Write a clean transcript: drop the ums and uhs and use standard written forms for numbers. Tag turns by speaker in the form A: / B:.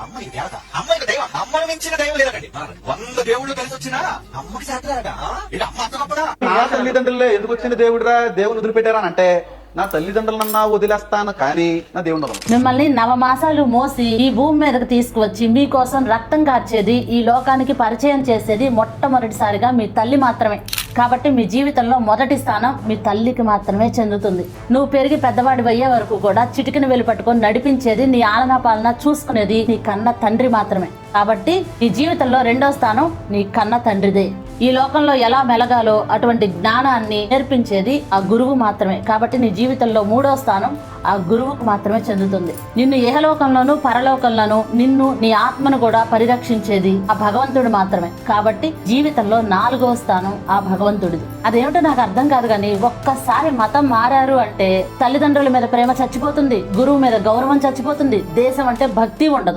A: అమ్మాయి దేవత, అమ్మాయికి దైవం, అమ్మను మించిన దైవం లేదండి. 100 దేవుళ్ళు కలిసి వచ్చినా అమ్మకి చేస్తారట. ఇది అమ్మ అంత గొప్పదా?
B: నా తల్లిదండ్రులే ఎందుకు వచ్చిన దేవుడిరా, దేవుని వదిలిపెట్టారా అంటే నా తల్లిదండ్రులన్నా వదిలేస్తాను కానీ నా దేవుడు వదలను.
C: మిమ్మల్ని 9 మాసాలు మోసి ఈ భూమి మీదకి తీసుకువచ్చి మీకోసం రక్తం కార్చేది, ఈ లోకానికి పరిచయం చేసేది మొట్టమొదటిసారిగా మీ తల్లి మాత్రమే. కాబట్టి మీ జీవితంలో మొదటి స్థానం మీ తల్లికి మాత్రమే చెందుతుంది. నువ్వు పెరిగి పెద్దవాడి అయ్యే వరకు కూడా చిటికిన వెలు పట్టుకొని నడిపించేది, నీ ఆలనా పాలన చూసుకునేది నీ కన్న తండ్రి మాత్రమే. కాబట్టి నీ జీవితంలో 2వ స్థానం నీ కన్న తండ్రిదే. ఈ లోకంలో ఎలా మెలగాలో అటువంటి జ్ఞానాన్ని నేర్పించేది ఆ గురువు మాత్రమే. కాబట్టి నీ జీవితంలో 3వ స్థానం ఆ గురువుకు మాత్రమే చెందుతుంది. నిన్ను ఇహలోకంలోనూ పరలోకంలోనూ నిన్ను నీ ఆత్మను కూడా పరిరక్షించేది ఆ భగవంతుడు మాత్రమే. కాబట్టి జీవితంలో 4వ స్థానం ఆ భగవంతుడిది. అదేమిటో నాకు అర్థం కాదు కానీ ఒక్కసారి మతం మారారు అంటే తల్లిదండ్రుల మీద ప్రేమ చచ్చిపోతుంది, గురువు మీద గౌరవం చచ్చిపోతుంది, దేశం అంటే భక్తి ఉండదు.